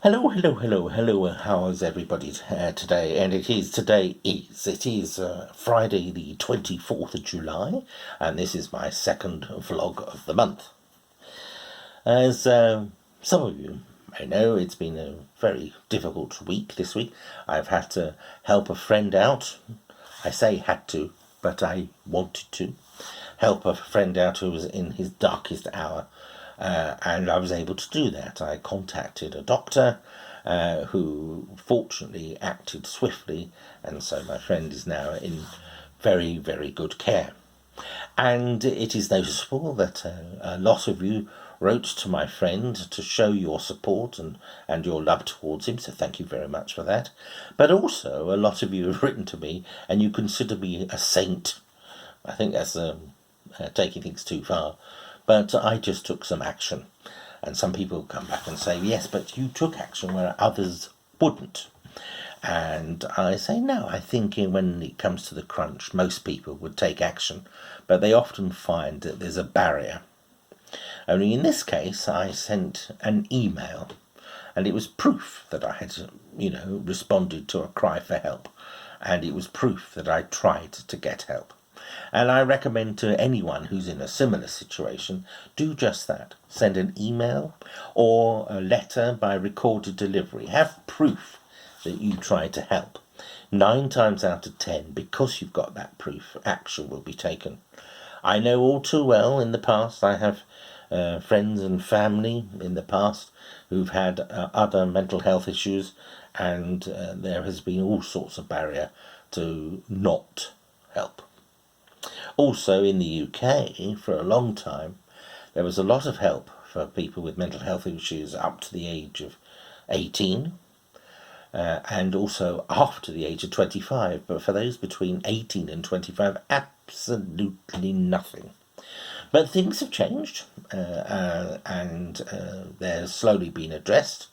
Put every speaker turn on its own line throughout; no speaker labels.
Hello. How's everybody today? And it is Friday the 24th of July, and this is my second vlog of the month. As some of you may know, it's been a very difficult week this week. I've had to help a friend out. I say had to, but I wanted to help a friend out who was in his darkest hour. And I was able to do that. I contacted a doctor who fortunately acted swiftly, and so my friend is now in very, very good care. And it is noticeable that a lot of you wrote to my friend to show your support and your love towards him, so thank you very much for that. But also, a lot of you have written to me and you consider me a saint. I think that's taking things too far. But I just took some action. And some people come back and say, yes, but you took action where others wouldn't. And I say, no, I think when it comes to the crunch, most people would take action, but they often find that there's a barrier. Only in this case, I sent an email, and it was proof that I had, responded to a cry for help. And it was proof that I tried to get help. And I recommend to anyone who's in a similar situation, do just that. Send an email or a letter by recorded delivery. Have proof that you tried to help. 9 times out of 10, because you've got that proof, action will be taken. I know all too well in the past, I have friends and family in the past who've had other mental health issues, and there has been all sorts of barrier to not help. Also in the UK, for a long time, there was a lot of help for people with mental health issues up to the age of 18, and also after the age of 25. But for those between 18 and 25, absolutely nothing. But things have changed, and they're slowly being addressed.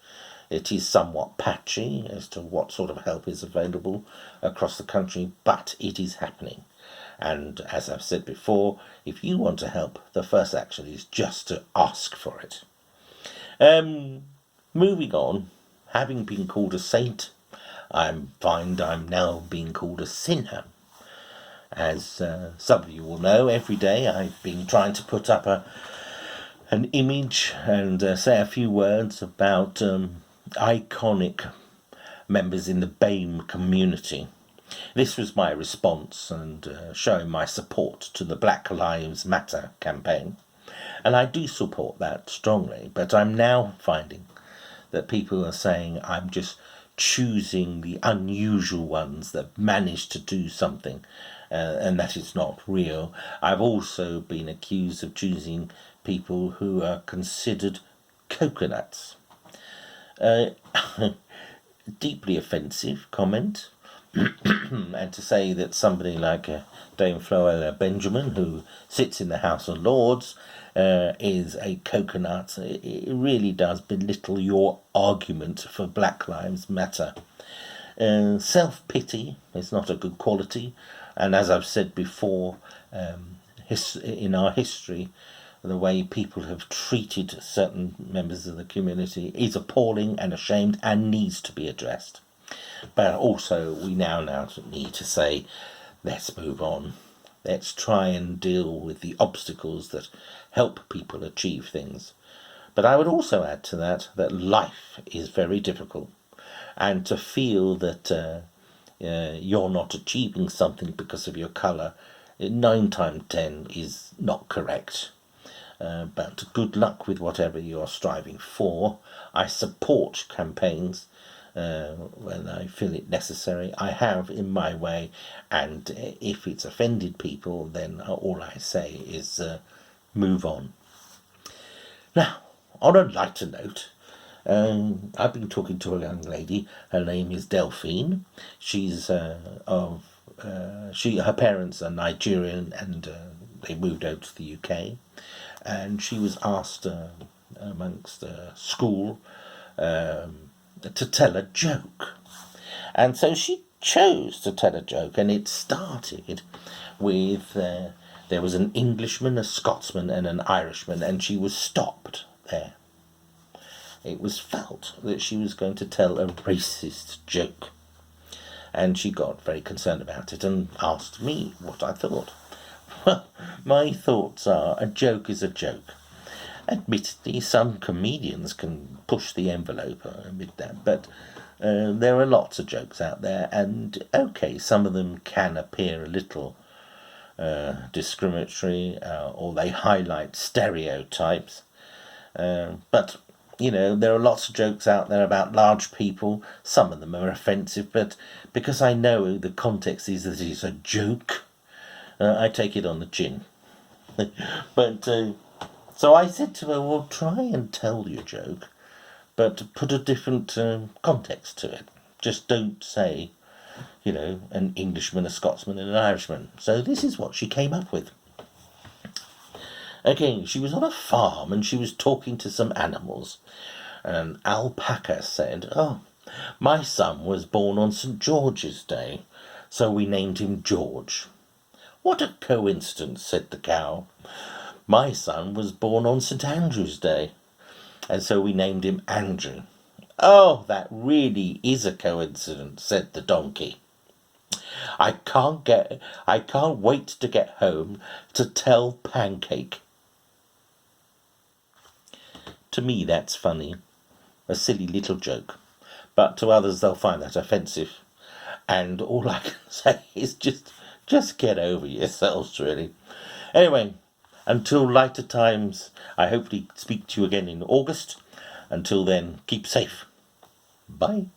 It is somewhat patchy as to what sort of help is available across the country, but it is happening. And as I've said before, if you want to help, the first action is just to ask for it. Moving on, having been called a saint, I find I'm now being called a sinner. As some of you will know, every day I've been trying to put up an image and say a few words about iconic members in the BAME community. This was my response and showing my support to the Black Lives Matter campaign. And I do support that strongly, but I'm now finding that people are saying I'm just choosing the unusual ones that manage to do something, and that is not real. I've also been accused of choosing people who are considered coconuts. Deeply offensive comment. And to say that somebody like Dame Floella Benjamin, who sits in the House of Lords, is a coconut, it really does belittle your argument for Black Lives Matter. Self-pity is not a good quality, and as I've said before, in our history, the way people have treated certain members of the community is appalling and ashamed and needs to be addressed. But also, we now need to say, let's move on. Let's try and deal with the obstacles that help people achieve things. But I would also add to that life is very difficult. And to feel that you're not achieving something because of your colour, 9 times 10 is not correct. But good luck with whatever you're striving for. I support campaigns when I feel it necessary. I have in my way, and if it's offended people, then all I say is move on. Now, on a lighter note, I've been talking to a young lady. Her name is Delphine. She's her parents are Nigerian, and they moved over to the UK. And she was asked amongst school to tell a joke. And so she chose to tell a joke, and it started with there was an Englishman, a Scotsman, and an Irishman, and she was stopped there. it was felt that she was going to tell a racist joke. And she got very concerned about it and asked me what I thought. Well, my thoughts are a joke is a joke. Admittedly, some comedians can push the envelope, I admit that, but there are lots of jokes out there, and okay, some of them can appear a little discriminatory, or they highlight stereotypes. But, there are lots of jokes out there about large people. Some of them are offensive, but because I know the context is that it's a joke, I take it on the chin. But, so I said to her, well, try and tell your joke, but put a different context to it. Just don't say, an Englishman, a Scotsman, and an Irishman. So this is what she came up with. Again, she was on a farm and she was talking to some animals. And an alpaca said, "Oh, my son was born on St. George's Day, so we named him George." "What a coincidence," said the cow. "My son was born on St. Andrew's Day, and so we named him Andrew." "Oh, that really is a coincidence," said the donkey. I can't wait to get home to tell Pancake." To me, that's funny. A silly little joke. But to others, they'll find that offensive. And all I can say is just get over yourselves, really. Anyway, until lighter times, I hopefully speak to you again in August. Until then, keep safe. Bye.